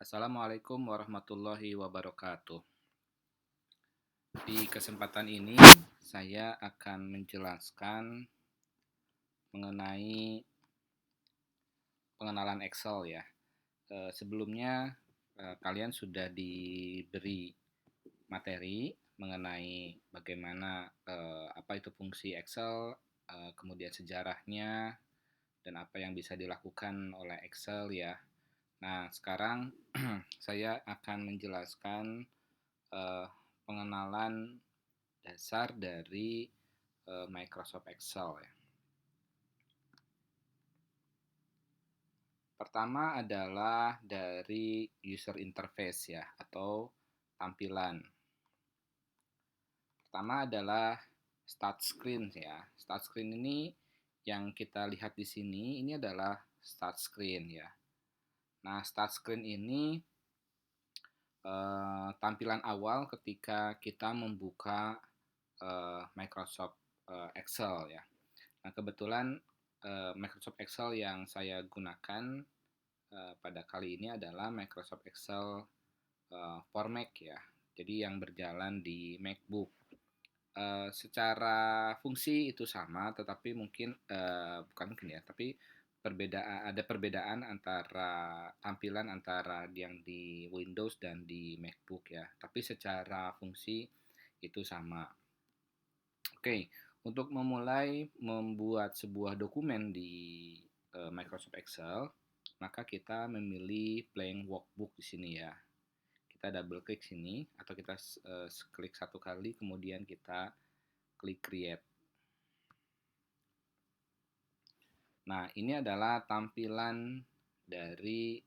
Assalamualaikum warahmatullahi wabarakatuh. Di kesempatan ini saya akan menjelaskan mengenai pengenalan Excel ya. Sebelumnya kalian sudah diberi materi mengenai bagaimana apa itu fungsi Excel, kemudian sejarahnya dan apa yang bisa dilakukan oleh Excel ya. Nah, sekarang saya akan menjelaskan uh, pengenalan dasar dari Microsoft Excel ya. Pertama adalah dari user interface ya atau tampilan. Pertama adalah start screen ya. Start screen ini yang kita lihat di sini ini adalah start screen ya. Nah, start screen ini tampilan awal ketika kita membuka Microsoft Excel ya. Nah, kebetulan Microsoft Excel yang saya gunakan pada kali ini adalah Microsoft Excel for Mac ya. Jadi yang berjalan di MacBook. Secara fungsi itu sama, tetapi mungkin bukan mungkin ya, tapi ada perbedaan antara tampilan antara yang di Windows dan di MacBook ya. Tapi secara fungsi itu sama. Oke, untuk memulai membuat sebuah dokumen di Microsoft Excel, maka kita memilih blank workbook di sini ya. Kita double klik sini atau kita klik satu kali, kemudian kita klik create. Nah, ini adalah tampilan dari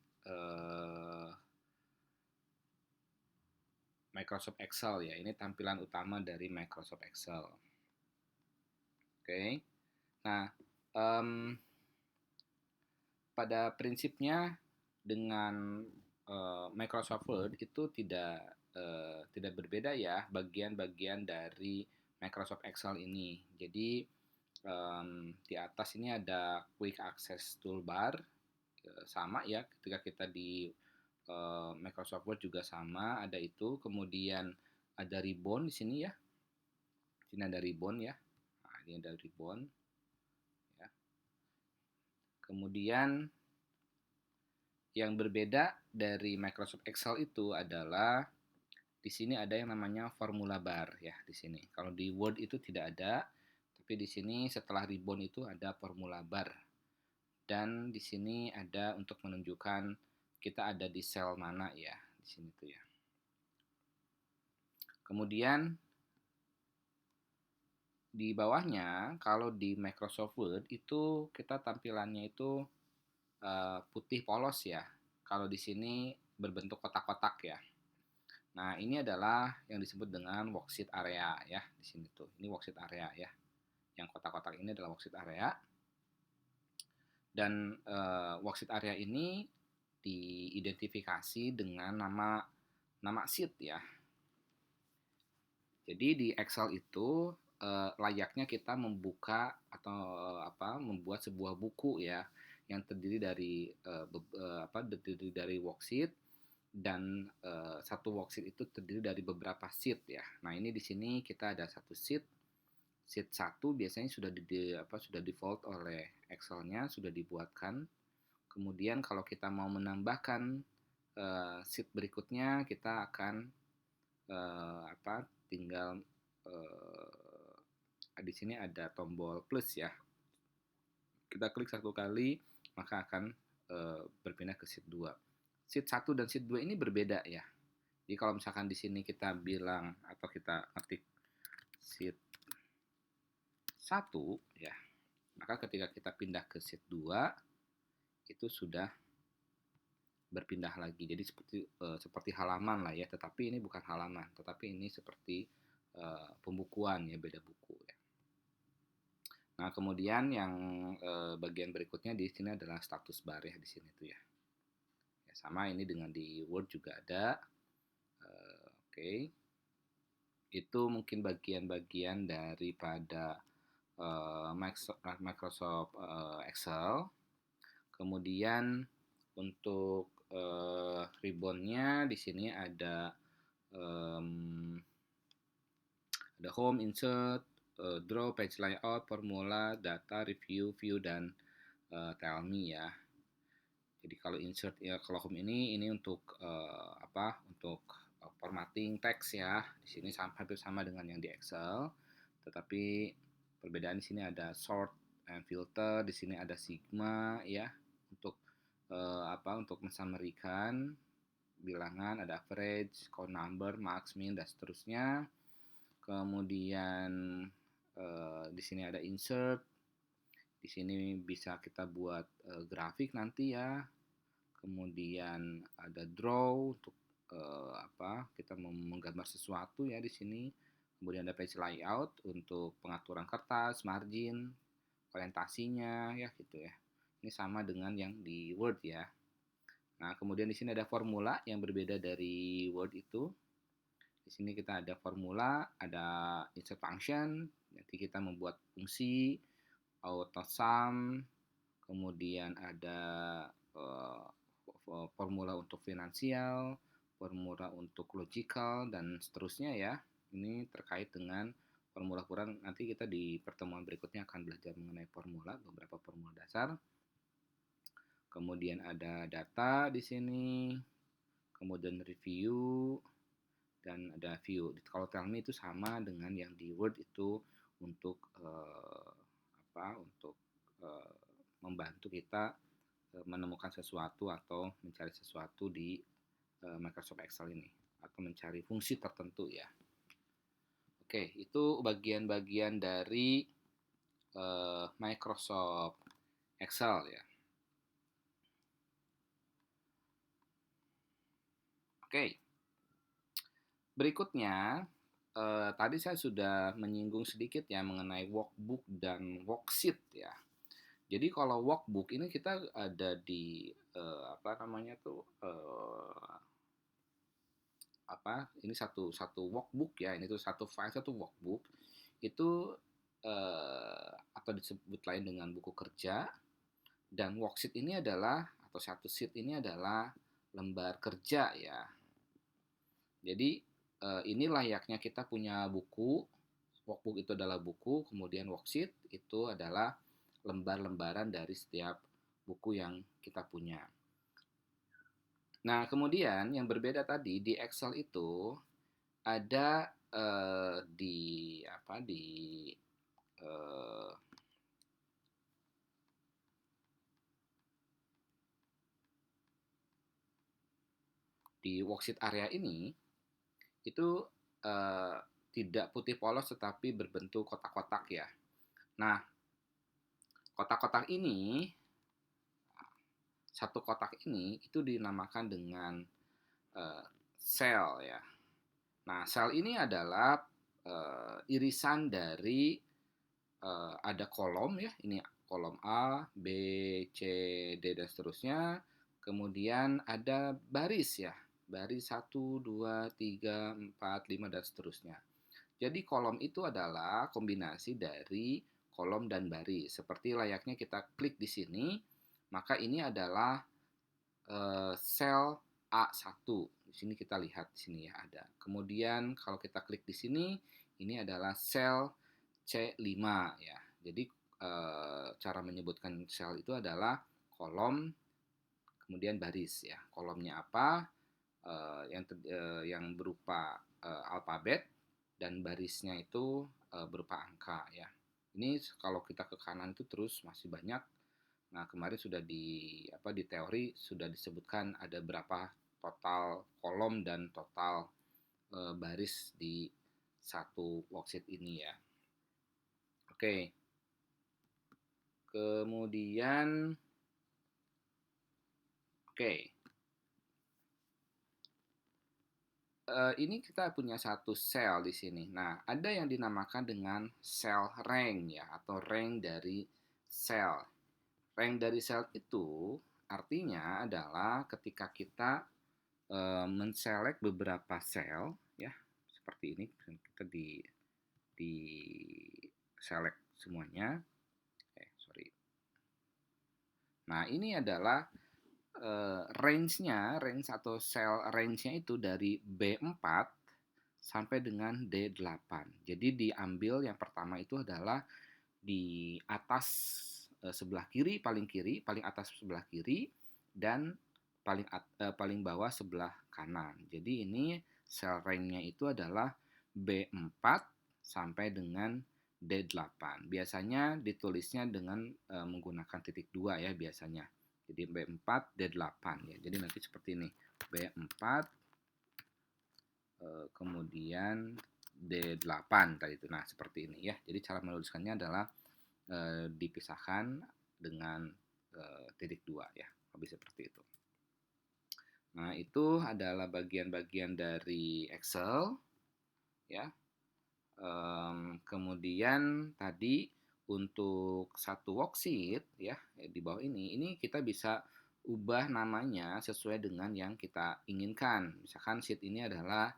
Microsoft Excel ya. Ini tampilan utama dari Microsoft Excel. Oke. Nah, pada prinsipnya dengan Microsoft Word itu tidak berbeda ya bagian-bagian dari Microsoft Excel ini. Jadi di atas ini ada Quick Access Toolbar, sama ya ketika kita di Microsoft Word juga sama ada itu. Kemudian ada ribbon di sini ya. Di sini ada ribbon ya. Nah, ini ada ribbon. Ya. Kemudian yang berbeda dari Microsoft Excel itu adalah di sini ada yang namanya formula bar ya di sini. Kalau di Word itu tidak ada, tapi di sini setelah ribbon itu ada formula bar. Dan di sini ada untuk menunjukkan kita ada di sel mana ya di sini tuh ya. Kemudian di bawahnya kalau di Microsoft Word itu kita tampilannya itu putih polos ya. Kalau di sini berbentuk kotak-kotak ya. Nah, ini adalah yang disebut dengan worksheet area ya di sini tuh. Ini worksheet area ya. Yang kotak-kotak ini adalah worksheet area. Dan worksheet area ini diidentifikasi dengan nama sheet ya. Jadi di Excel itu layaknya kita membuka atau membuat sebuah buku ya yang terdiri dari worksheet dan satu worksheet itu terdiri dari beberapa sheet ya. Nah, ini di sini kita ada satu sheet 1 biasanya sudah default oleh Excel-nya, sudah dibuatkan. Kemudian kalau kita mau menambahkan sheet berikutnya, kita akan tinggal di sini ada tombol plus ya. Kita klik satu kali, maka akan berpindah ke sheet 2. Sheet 1 dan sheet 2 ini berbeda ya. Jadi kalau misalkan di sini kita bilang atau kita ketik sheet 1 ya, maka ketika kita pindah ke sheet 2 itu sudah berpindah lagi. Jadi seperti halaman lah ya, tetapi ini bukan halaman, tetapi ini seperti pembukuan ya, beda buku ya. Nah, kemudian yang bagian berikutnya di sini adalah status bar ya di sini tuh ya. Ya, sama ini dengan di Word juga ada. Oke. Itu mungkin bagian-bagian daripada Microsoft Excel. Kemudian untuk ribbonnya di sini em, ada home, insert, draw, page layout, formula, data, review, view, dan tell me ya. Jadi kalau insert ya, kalau home ini untuk apa? Untuk formatting teks ya. Di sini hampir sama dengan yang di Excel, tetapi perbedaan di sini ada sort and filter, di sini ada sigma ya untuk apa? Untuk mensummary-kan bilangan, ada average, count number, max, min, dan seterusnya. Kemudian di sini ada insert, di sini bisa kita buat grafik nanti ya. Kemudian ada draw untuk apa? Kita menggambar sesuatu ya di sini. Kemudian ada page layout untuk pengaturan kertas, margin, orientasinya ya gitu ya. Ini sama dengan yang di Word ya. Nah, kemudian di sini ada formula yang berbeda dari Word itu. Di sini kita ada formula, ada insert function, nanti kita membuat fungsi, auto sum, kemudian ada uh, formula untuk finansial, formula untuk logical, dan seterusnya ya. Ini terkait dengan formula kurang, nanti kita di pertemuan berikutnya akan belajar mengenai formula, beberapa formula dasar. Kemudian ada data di sini, kemudian review, dan ada view. Kalau tell me itu sama dengan yang di Word itu untuk apa? Untuk membantu kita menemukan sesuatu atau mencari sesuatu di Microsoft Excel ini atau mencari fungsi tertentu ya. Oke, itu bagian-bagian dari Microsoft Excel ya. Oke, berikutnya tadi saya sudah menyinggung sedikit ya mengenai workbook dan worksheet ya. Jadi kalau workbook ini kita ada di apa namanya tuh apa ini satu workbook ya, ini tuh satu file, satu workbook itu atau disebut lain dengan buku kerja, dan worksheet ini adalah atau satu sheet ini adalah lembar kerja ya. Jadi ini layaknya kita punya buku, workbook itu adalah buku, kemudian worksheet itu adalah lembar-lembaran dari setiap buku yang kita punya. Nah, kemudian yang berbeda tadi di Excel itu ada di apa eh, di worksheet area ini itu eh, tidak putih polos tetapi berbentuk kotak-kotak ya. Nah, kotak-kotak ini, satu kotak ini itu dinamakan dengan sel ya. Nah, sel ini adalah irisan dari ada kolom ya, ini kolom A, B, C, D, dan seterusnya. Kemudian ada baris ya, baris 1, 2, 3, 4, 5, dan seterusnya. Jadi kolom itu adalah kombinasi dari kolom dan baris. Seperti layaknya kita klik di sini, maka ini adalah sel A1. Di sini kita lihat di sini ya ada. Kemudian kalau kita klik di sini, ini adalah sel C5 ya. Jadi cara menyebutkan sel itu adalah kolom kemudian baris ya. Kolomnya apa? Yang berupa alfabet, dan barisnya itu berupa angka ya. Ini kalau kita ke kanan itu terus masih banyak. Nah, kemarin sudah di teori sudah disebutkan ada berapa total kolom dan total baris di satu worksheet ini ya. Oke. Kemudian oke. Ini kita punya satu sel di sini. Nah, ada yang dinamakan dengan sel rank ya, atau rank dari sel. Rank dari sel itu artinya adalah ketika kita menselect beberapa sel ya, seperti ini kita di select semuanya. Sorry. Nah, ini adalah range atau cell range-nya itu dari B4 sampai dengan D8. Jadi diambil yang pertama itu adalah di atas sebelah kiri, paling atas sebelah kiri dan paling bawah sebelah kanan. Jadi ini cell range-nya itu adalah B4 sampai dengan D8. Biasanya ditulisnya dengan menggunakan titik 2 ya biasanya. Jadi B4, D8 ya. Jadi nanti seperti ini. B4 kemudian D8 tadi itu. Nah, seperti ini ya. Jadi cara menuliskannya adalah dipisahkan dengan titik 2 ya. Lebih seperti itu. Nah, itu adalah bagian-bagian dari Excel ya. Kemudian tadi untuk satu worksheet ya di bawah ini kita bisa ubah namanya sesuai dengan yang kita inginkan. Misalkan sheet ini adalah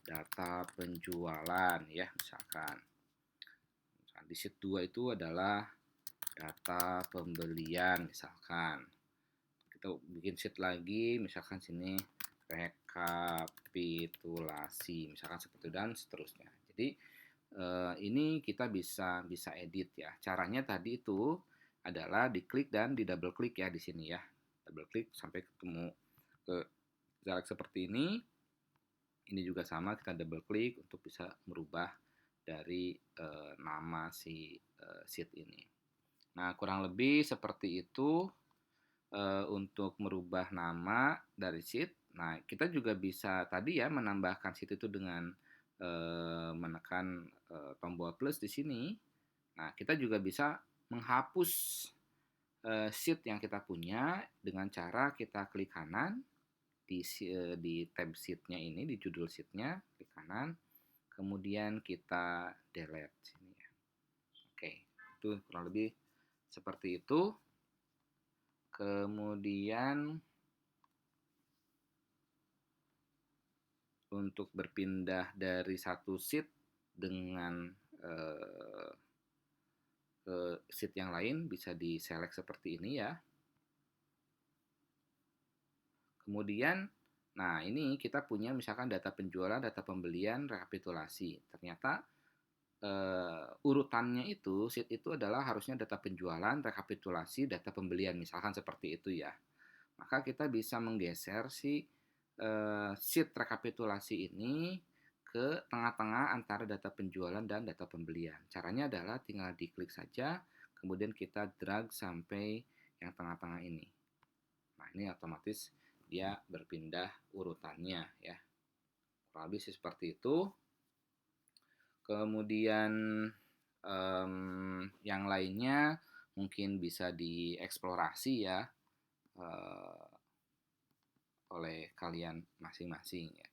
data penjualan ya, misalkan di sheet 2 itu adalah data pembelian misalkan. Kita bikin sheet lagi, misalkan sini rekapitulasi misalkan seperti itu dan seterusnya. Jadi ini kita bisa edit ya. Caranya tadi itu adalah diklik dan di double klik ya di sini ya. Double klik sampai ketemu ke jarak seperti ini. Ini juga sama, kita double klik untuk bisa merubah dari nama si sheet ini. Nah, kurang lebih seperti itu untuk merubah nama dari sheet. Nah, kita juga bisa tadi ya menambahkan sheet itu dengan menekan tombol plus di sini. Nah, kita juga bisa menghapus sheet yang kita punya dengan cara kita klik kanan di tab sheet-nya ini, di judul sheet-nya, klik kanan, kemudian kita delete sini ya. Oke, itu kurang lebih seperti itu. Kemudian untuk berpindah dari satu sheet dengan ke sheet yang lain bisa di select seperti ini ya. Kemudian, nah ini kita punya misalkan data penjualan, data pembelian, rekapitulasi. Ternyata urutannya itu, sheet itu adalah harusnya data penjualan, rekapitulasi, data pembelian, misalkan seperti itu ya. Maka kita bisa menggeser si sheet rekapitulasi ini ke tengah-tengah antara data penjualan dan data pembelian. Caranya adalah tinggal diklik saja, kemudian kita drag sampai yang tengah-tengah ini. Nah, ini otomatis dia berpindah urutannya ya. Kurang lebih seperti itu. Kemudian yang lainnya mungkin bisa dieksplorasi ya oleh kalian masing-masing ya.